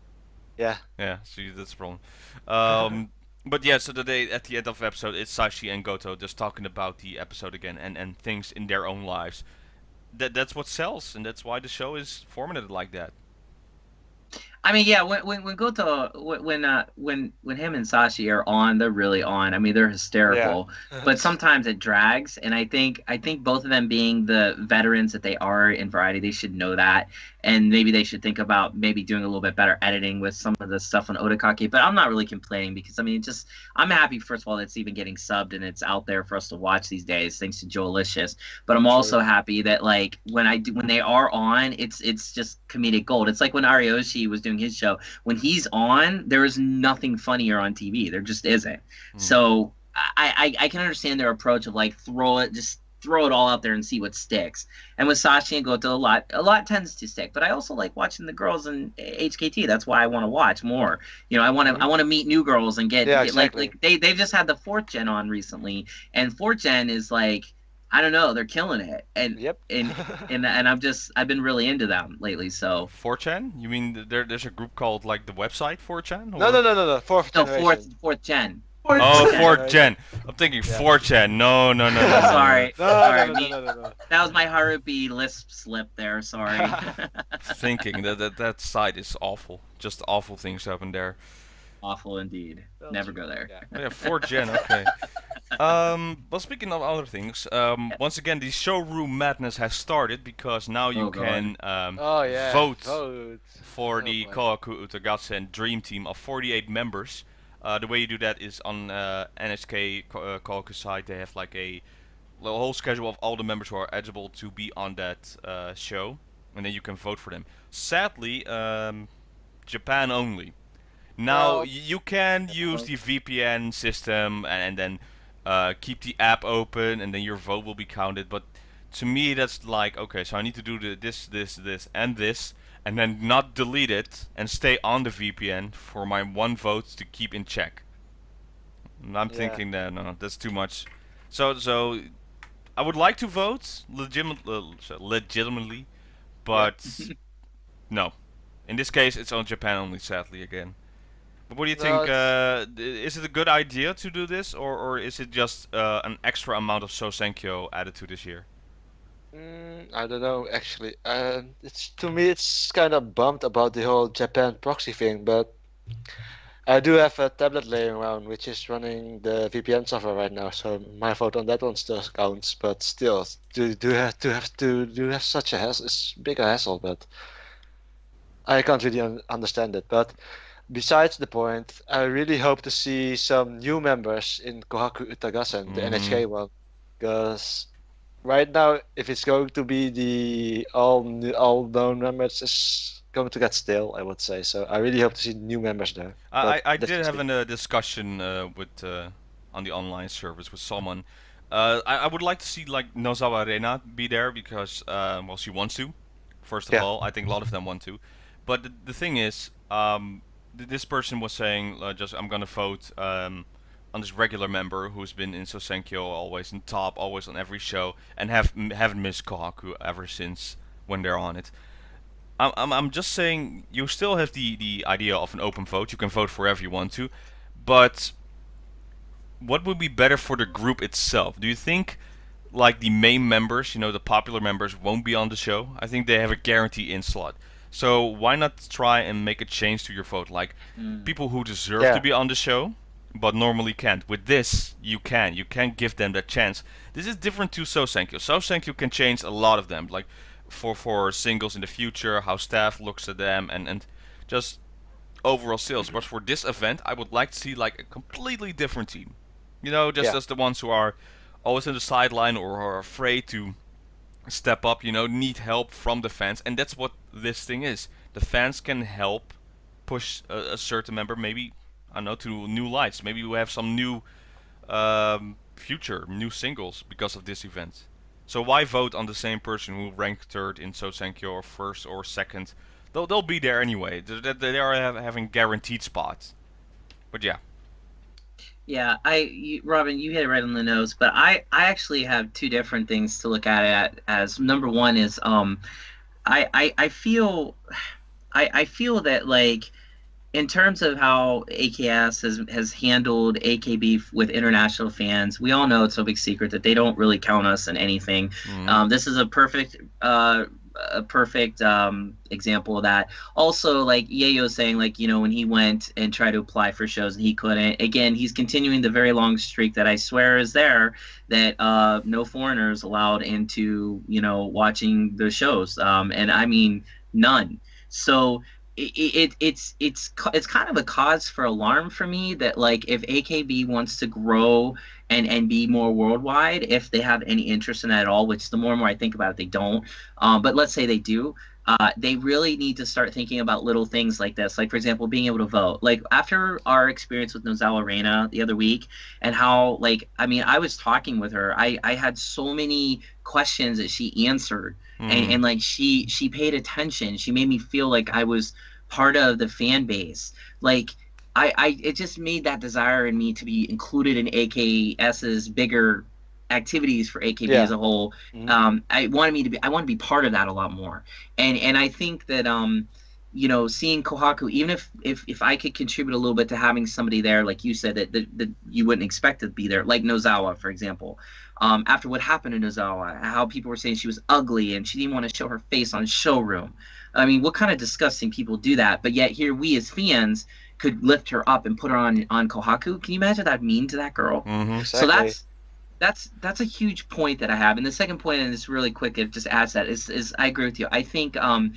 Yeah. Yeah, see, that's the problem. But yeah, so today at the end of the episode, it's Sashi and Goto just talking about the episode again and things in their own lives. That's what sells, and that's why the show is formatted like that. I mean, yeah, when Goto when him and Sashi are on, they're really on. I mean, they're hysterical. But sometimes it drags, and I think both of them being the veterans that they are in variety, they should know that, and maybe they should think about maybe doing a little bit better editing with some of the stuff on Otakake. But I'm not really complaining because I mean, I'm happy first of all that it's even getting subbed and it's out there for us to watch these days, thanks to Joelicious. But I'm also happy that like when they are on, it's just comedic gold. It's like when Arioshi was doing his show. When he's on, there is nothing funnier on TV. There just isn't. So I can understand their approach of like throw it all out there and see what sticks. And with Sashi and Goto, a lot tends to stick. But I also like watching the girls in HKT. That's why I want to watch more. I want to meet new girls and get exactly. like they've just had the 4th gen on recently, and 4th gen is like, I don't know, they're killing it, and Yep. and I've been really into them lately. So 4chan? You mean there's a group called like the website 4chan? No. Fourth no, generation. fourth gen. Oh, Gen. 4gen. I'm thinking 4chan. No. Sorry, sorry. No. That was my Harupi lisp slip there. Sorry. Thinking that site is awful. Just awful things happen there. Awful indeed. Well, Never go there. Yeah. Oh, yeah, 4gen. Okay. Well, speaking of other things, once again, the showroom madness has started because now you Oh, God. can Oh yeah. vote Vote. for Oh, the boy. Kohaku Utagasen Dream Team of 48 members. The way you do that is on NHK Kohaku site. They have like a whole schedule of all the members who are eligible to be on that show, and then you can vote for them. Sadly, Japan only. Now Well, you can use the VPN system and then keep the app open, and then your vote will be counted. But to me, that's like, okay, so I need to do this, and this, and then not delete it and stay on the VPN for my one vote to keep in check. And I'm Yeah. thinking that no, that's too much. So I would like to vote legitimately, but no. In this case, it's on Japan only, sadly again. But what do you No, think? Is it a good idea to do this, or is it just an extra amount of Sosenkyo added to this year? I don't know actually. It's to me it's kind of bummed about the whole Japan proxy thing, but I do have a tablet laying around which is running the VPN software right now, so my vote on that one still counts. But still, do have such a hassle? It's big a hassle, but I can't really understand it. But besides the point, I really hope to see some new members in Kohaku Utagasen, the NHK one, because right now, if it's going to be the all known members, it's going to get stale, I would say. So I really hope to see new members there. But I that's did just have me. a discussion with on the online service with someone. I would like to see like Nozawa Arena be there because well she wants to. First of Yeah. all, I think a lot of them want to, but the thing is, this person was saying just I'm gonna vote on this regular member who's been in Sosenkyo always in top, always on every show, and haven't missed Kohaku ever since when they're on it. I'm just saying you still have the idea of an open vote. You can vote for whoever you want to, but what would be better for the group itself? Do you think like the main members, the popular members won't be on the show? I think they have a guarantee in slot. So why not try and make a change to your vote? Like people who deserve to Yeah. be on the show but normally can't. With this, you can. You can give them that chance. This is different to Sosenkyo. Sosenkyo can change a lot of them. Like for singles in the future, how staff looks at them and just overall sales. But for this event, I would like to see like a completely different team. Just Yeah. as the ones who are always in the sideline or are afraid to step up, need help from the fans. And that's what this thing is. The fans can help push a certain member, maybe, I don't know, to new lights. Maybe we have some new future, new singles because of this event. So why vote on the same person who ranked third in Sosenkyo or first or second? They'll be there anyway. They are having guaranteed spots. But yeah. Yeah, Robin, you hit it right on the nose. But I actually have two different things to look at it as. Number one is I feel I feel that like in terms of how AKS has handled AKB with international fans, we all know it's no big secret that they don't really count us in anything. This is a perfect example of that. Also, like Yayo saying, like, when he went and tried to apply for shows and he couldn't. Again, he's continuing the very long streak that I swear is there, that no foreigners allowed into watching the shows, and I mean none. So it's kind of a cause for alarm for me that like if AKB wants to grow and be more worldwide, if they have any interest in that at all, which the more and more I think about it, they don't. But let's say they do. They really need to start thinking about little things like this. Like, for example, being able to vote. Like, after our experience with Nozawa Reina the other week and how, like, I mean, I was talking with her. I had so many questions that she answered. And like, she paid attention. She made me feel like I was part of the fan base. Like, it just made that desire in me to be included in AKS's bigger activities for AKB as a whole. I want to be part of that a lot more. And I think that seeing Kohaku, even if I could contribute a little bit to having somebody there, like you said, that you wouldn't expect to be there, like Nozawa, for example. After what happened to Nozawa, how people were saying she was ugly and she didn't want to show her face on showroom. I mean, what kind of disgusting people do that? But yet here we as fans could lift her up and put her on Kohaku. Can you imagine that mean to that girl? Exactly. So that's a huge point that I have. And the second point, and it's really quick, it just adds that, is I agree with you. I think I'm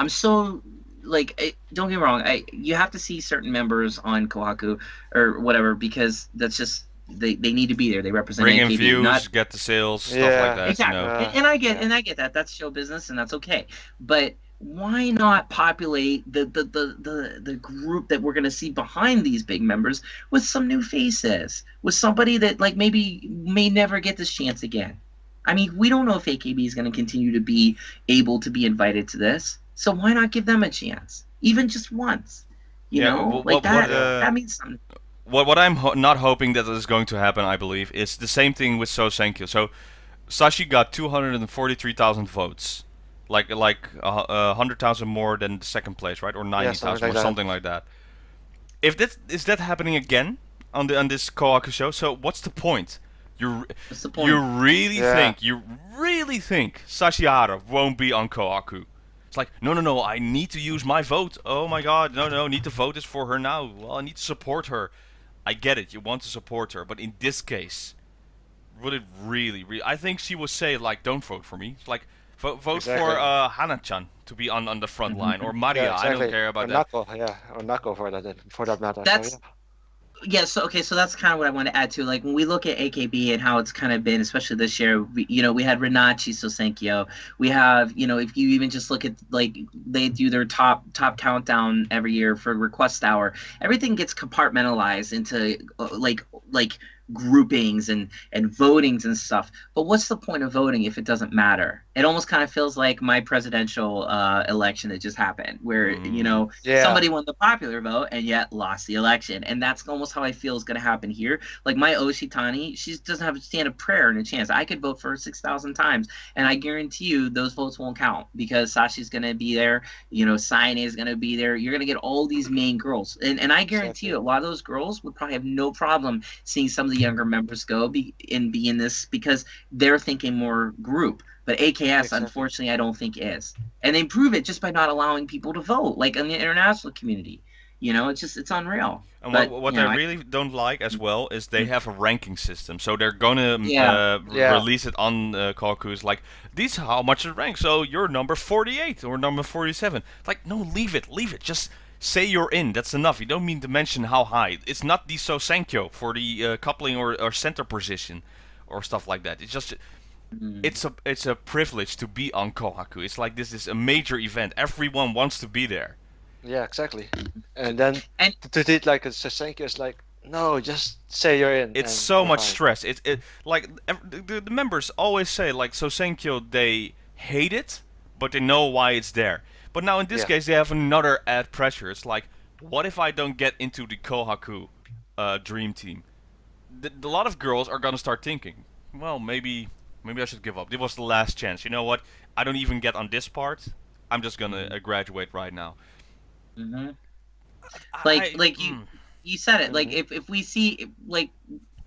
so, like, don't get me wrong, you have to see certain members on Kohaku or whatever, because that's just, they need to be there. They represent bring in AKB, views, get the sales, stuff like that. Exactly. And I get that. That's show business, and that's okay. But why not populate the group that we're going to see behind these big members with some new faces, with somebody that like maybe may never get this chance again? I mean, we don't know if AKB is going to continue to be able to be invited to this, so why not give them a chance, even just once? That means something. What I'm not hoping that is going to happen, I believe, is the same thing with Sosenkyo. So Sashi got 243,000 votes. Like 100,000 more than the second place, right? Or 90,000 or something like that. Is that happening again on this Kohaku show? So what's the point? What's the point? You really think Sashihara won't be on Kohaku? It's like no, I need to use my vote. Oh my god, no, need to vote is for her now. Well, I need to support her. I get it, you want to support her, but in this case, would it really? I think she would say like, don't vote for me. It's like. Vote for Hana-chan to be on the front line, or Maria. I don't care about that. Or Nako for that matter. Yeah, so okay, so that's kind of what I want to add to. Like when we look at AKB and how it's kind of been, especially this year, we had Renachi Sosenkyo. We have, if you even just look at like they do their top countdown every year for request hour, everything gets compartmentalized into like groupings and votings and stuff. But what's the point of voting if it doesn't matter? It almost kind of feels like my presidential election that just happened, where Yeah. somebody won the popular vote and yet lost the election, and that's almost how I feel is going to happen here. Like my Oshitani, she doesn't have a stand of prayer and a chance. I could vote for her 6,000 times, and I guarantee you those votes won't count because Sashi's going to be there. Saine is going to be there. You're going to get all these main girls, and I guarantee you a lot of those girls would probably have no problem seeing some of the younger members be in this because they're thinking more group. But AKS, unfortunately, I don't think is. And they prove it just by not allowing people to vote, like in the international community. It's unreal. And But, what I really don't like as well is they have a ranking system. So they're gonna release it on Koku's like, these are how much it ranks. So you're number 48 or number 47. Like, no, leave it. Just say you're in. That's enough. You don't need to mention how high. It's not the Sosenkyo for the coupling or center position or stuff like that. It's just... It's a privilege to be on Kohaku. It's like this is a major event. Everyone wants to be there. Yeah, exactly. And then to do it like a Sosenkyo is like, no, just say you're in. It's so much stress. It like the members always say like Sosenkyo they hate it, but they know why it's there. But now in this case they have another add pressure. It's like, what if I don't get into the Kohaku dream team? A lot of girls are gonna start thinking, well, maybe I should give up. It was the last chance. You know what? I don't even get on this part. I'm just gonna graduate right now. Mm-hmm. You said it. Like if we see like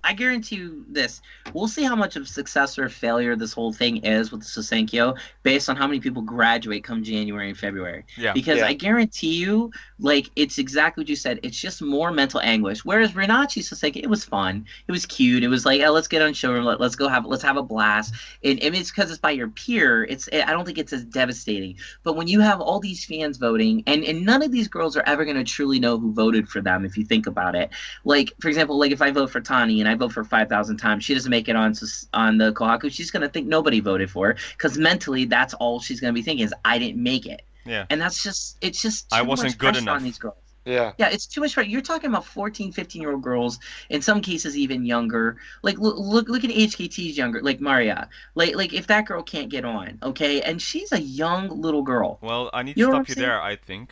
I guarantee you this. We'll see how much of success or failure this whole thing is with the Sosenkyo based on how many people graduate come January and February. Yeah. Because I guarantee you, like, it's exactly what you said. It's just more mental anguish. Whereas Renachi Sosenkyo, it was fun. It was cute. It was like, oh, let's get on showroom. Let's have a blast. And it's because it's by your peer. I don't think it's as devastating. But when you have all these fans voting, and none of these girls are ever going to truly know who voted for them, if you think about it. Like, for example, like if I vote for Tani and I vote for 5,000 times, she doesn't make it on the Kohaku, she's going to think nobody voted for her because mentally that's all she's going to be thinking is I didn't make it. Yeah. And it's just too I wasn't much good pressure enough on these girls. Yeah. Yeah, it's too much pressure. You're talking about 14, 15-year-old girls, in some cases even younger. Like look at HKT's younger, like Maria. Like if that girl can't get on, okay, and she's a young little girl. Well, I need to stop you there, I think.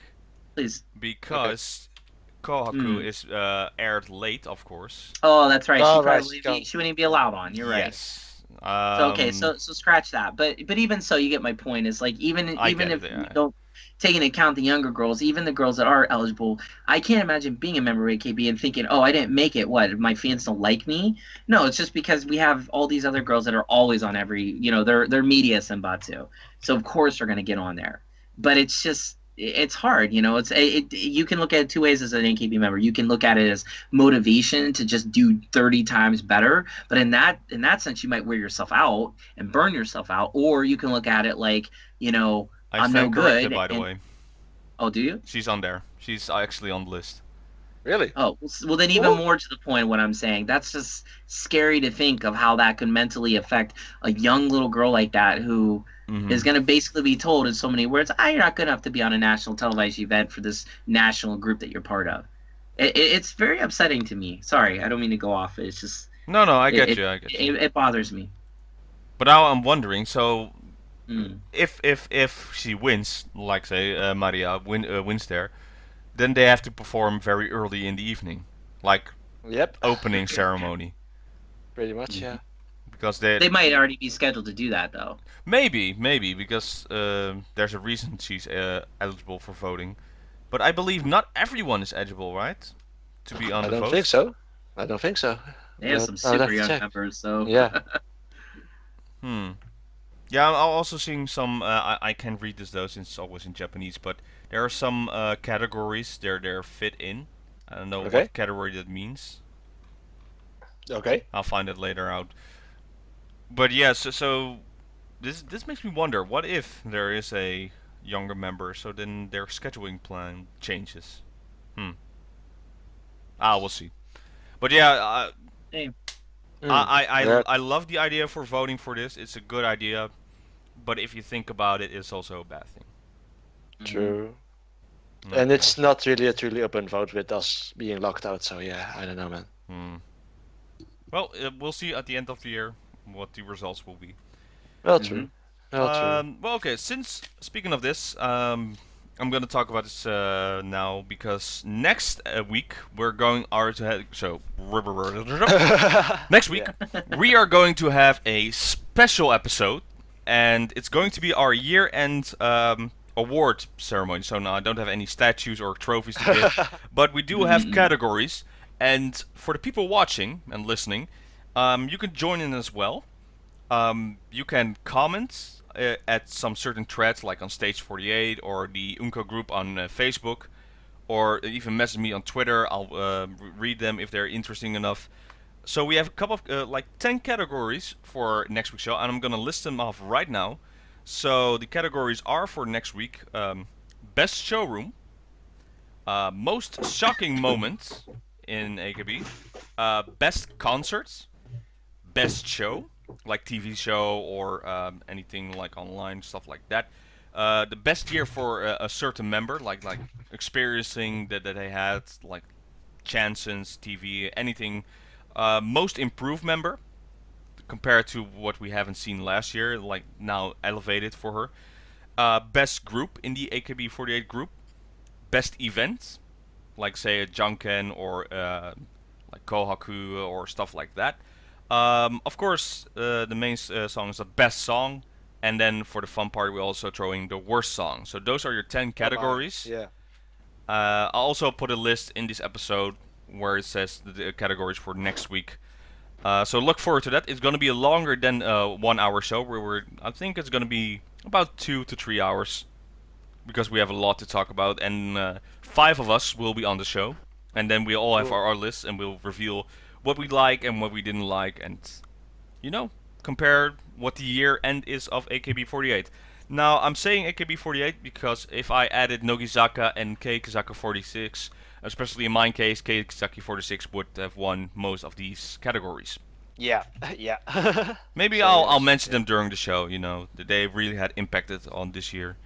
Please. Because Kohaku is aired late, of course. Oh, that's right. Oh, She wouldn't even be allowed on. You're right. Yes. So scratch that. But even so, you get my point. Is like even if you don't take into account the younger girls, even the girls that are eligible, I can't imagine being a member of AKB and thinking, oh, I didn't make it. What? My fans don't like me? No, it's just because we have all these other girls that are always on every, they're media Senbatsu. So of course they're gonna get on there. But it's just. It's hard, you can look at it two ways as an AKB member. You can look at it as motivation to just do 30 times better, but in that sense you might wear yourself out and burn yourself out, or you can look at it like, I'm no good. By the way. Oh, do you? She's on there. She's actually on the list. Really? Oh, well then even more to the point of what I'm saying. That's just scary to think of how that could mentally affect a young little girl like that who is going to basically be told in so many words, you're not good enough to be on a national televised event for this national group that you're part of. It's very upsetting to me. Sorry, I don't mean to go off. It's just... No, I get you. It bothers me. But now I'm wondering, so... If she wins, like say Maria wins there, then they have to perform very early in the evening, like opening ceremony. Pretty much, yeah. Because they might already be scheduled to do that though. Maybe because there's a reason she's eligible for voting, but I believe not everyone is eligible, right? To be on the vote. I don't think so. They have some super young members, so yeah. Yeah, I'm also seeing some. I can't read this though, since it's always in Japanese. But there are some categories they're fit in. I don't know what category that means. Okay. I'll find it later out. But yeah, so this makes me wonder. What if there is a younger member? So then their scheduling plan changes. We'll see. But yeah, Hey. I love the idea for voting for this. It's a good idea, but if you think about it, it's also a bad thing. True. Okay. And it's not really a truly open vote with us being locked out, so yeah, I don't know, man. Well, we'll see at the end of the year what the results will be. Well, true. Well, true. Well, okay. Since speaking of this, I'm gonna talk about this now because next week we're going next week we are going to have a special episode, and it's going to be our year-end award ceremony. So now I don't have any statues or trophies to give, but we do have categories. And for the people watching and listening, you can join in as well. You can comment at some certain threads, like on Stage 48 or the Unco group on Facebook, or even message me on Twitter. I'll read them if they're interesting enough. So we have a couple of like 10 categories for next week's show, and I'm gonna list them off right now. So the categories are for next week: best showroom, most shocking moment in AKB, best concerts, best show, like TV show or anything like online stuff like that. The best year for a certain member, like experiencing that they had, like Chansons, TV, anything. Most improved member compared to what we haven't seen last year, like now elevated for her. Best group in the AKB48 group. Best event, like say a Junken or like Kohaku or stuff like that. Of course, the main song is the best song, and then for the fun part, we also throw in the worst song. So those are your 10 categories. Yeah. I'll also put a list in this episode where it says the categories for next week. So look forward to that. It's going to be a longer than 1 hour show. I think it's going to be about 2 to 3 hours because we have a lot to talk about, and 5 of us will be on the show, and then we all have our lists, and we'll reveal what we like and what we didn't like, and compare what the year end is of AKB48. Now I'm saying AKB48 because if I added Nogizaka and Keizaka 46, especially in my case, Keizaki 46 would have won most of these categories. Yeah, yeah. Maybe So I'll yes, mention yeah. them during the show. That they really had impacted on this year.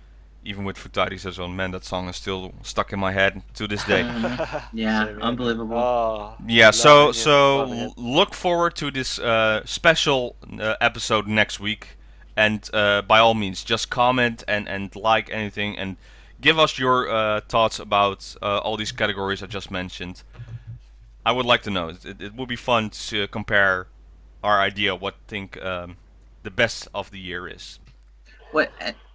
Even with Futari says, "Oh man, that song is still stuck in my head to this day." Yeah, Same here. unbelievable. Oh, Yeah, so loving it, so loving it. look forward to this special episode next week, and by all means, just comment and like anything, and give us your thoughts about all these categories I just mentioned. I would like to know. It would be fun to compare our idea what think the best of the year is. What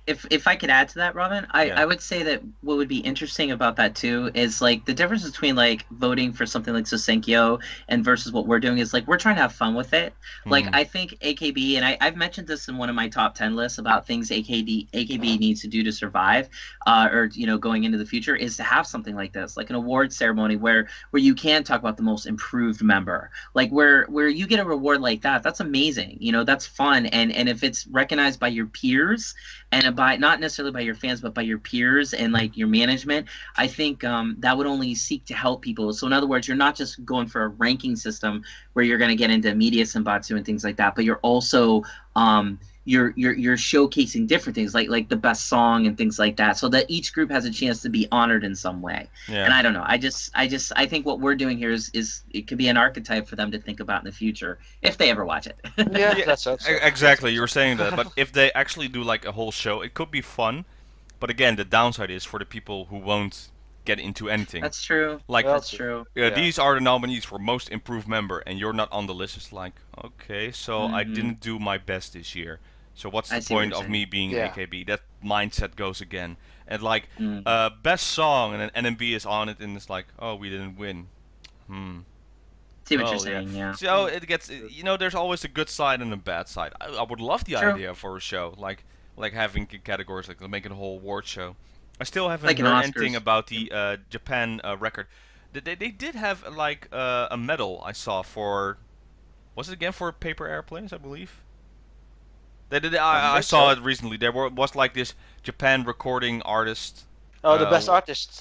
if I could add to that, Robin? Yeah. I would say that what would be interesting about that too is like the difference between like voting for something like Sosenkyo and versus what we're doing is like we're trying to have fun with it. Like I think AKB, and I've mentioned this in one of my top 10 lists about things AKB needs to do to survive, or going into the future, is to have something like this, like an award ceremony where you can talk about the most improved member, like where you get a reward like that. That's amazing. That's fun, and if it's recognized by your peers and by not necessarily by your fans but by your peers and like your management, I think that would only seek to help people. So in other words, you're not just going for a ranking system where you're going to get into media sambatsu and things like that, but you're also you're showcasing different things like the best song and things like that, so that each group has a chance to be honored in some way. Yeah. And I don't know, I think what we're doing here is it could be an archetype for them to think about in the future if they ever watch it. Yeah, that's Exactly, you were saying that, but if they actually do like a whole show, it could be fun. But again, the downside is for the people who won't get into anything. That's true. Like Well, That's true. Yeah. these are the nominees for most improved member, and you're not on the list. It's like, okay, so I didn't do my best this year. So what's I the see what point you're of saying. me being Yeah. AKB? That mindset goes again. And like, best song, and then NMB is on it, and it's like, oh, we didn't win. See what Oh, you're saying, yeah. So it gets, there's always a good side and a bad side. I would love the True. idea for a show, like having categories, like making a whole award show. I still haven't Like an heard Oscars. anything about the Japan record. They did have like a medal I saw for, was it again for paper airplanes, I believe? I think saw so. it recently. There was like this Japan recording artist. Oh, the best artist.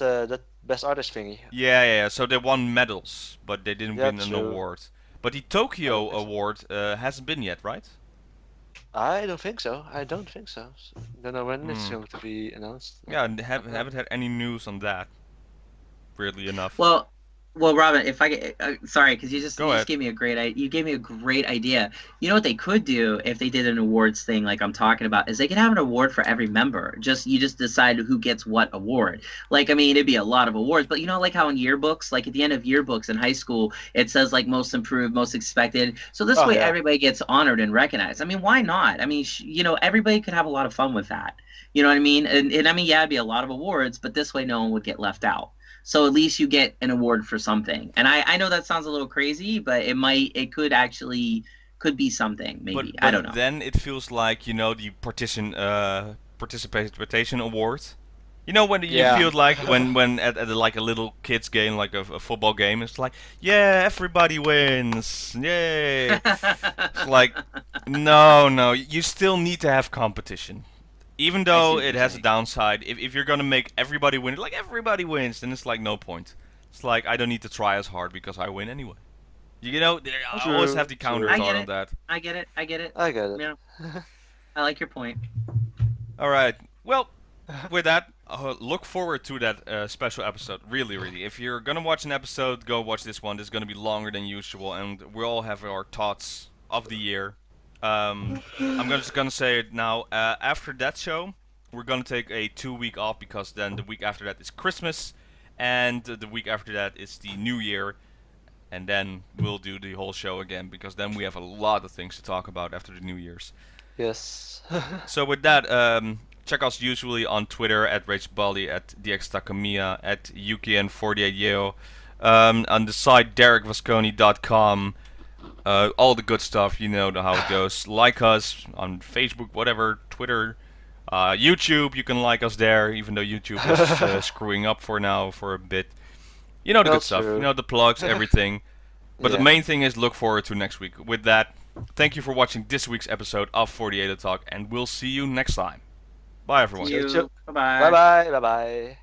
best artist thingy. Yeah. So they won medals, but they didn't Yeah, win an true. award. But the I Tokyo don't think so. award hasn't been yet, right? I don't think so. I don't think so. Don't know when it's Hmm. going to be announced. Yeah, and haven't had any news on that. Weirdly enough. Well, Robin, if I get, sorry, because you Go ahead. just gave me a great idea. You know what they could do if they did an awards thing like I'm talking about is they could have an award for every member. You just decide who gets what award. Like, I mean, it'd be a lot of awards, but you know, like how in yearbooks, like at the end of yearbooks in high school, it says like most improved, most expected. So this Oh, way, yeah. everybody gets honored and recognized. I mean, why not? I mean, you know, everybody could have a lot of fun with that. You know what I mean? And I mean, yeah, it'd be a lot of awards, but this way, no one would get left out. So at least you get an award for something. And I know that sounds a little crazy, but it could actually could be something, maybe. But I don't know. then it feels like, you know, the participation award. You know when you Yeah. feel like when at like a little kids game, like a football game, it's like, yeah, everybody wins, yay. It's like, no, you still need to have competition. Even I see though what it you're has a saying. downside, if you're gonna make everybody win, like everybody wins, then it's like no point. It's like I don't need to try as hard because I win anyway. You know, I always have the counter True. I thought get on it. that. I get it. I get it. Yeah, I like your point. All right. Well, with that, look forward to that special episode. Really. If you're gonna watch an episode, go watch this one. This is gonna be longer than usual, and we all have our thoughts of the year. Just gonna say it now. After that show, we're gonna take a 2 week off because then the week after that is Christmas, and the week after that is the New Year, and then we'll do the whole show again because then we have a lot of things to talk about after the New Year's. Yes. So with that, check us usually on Twitter at RageBally, at DXTakamina, at UKN48Yeo, on the site DerekVasconi.com. All the good stuff, you know how it goes. Like us on Facebook, whatever, Twitter, YouTube. You can like us there, even though YouTube is screwing up for now for a bit. You know the Well, good stuff. true. You know the plugs, everything. But the Yeah. main thing is look forward to next week. With that, thank you for watching this week's episode of 48 Talk, and we'll see you next time. Bye, everyone. See you. Chill. Bye-bye. Bye bye. Bye bye.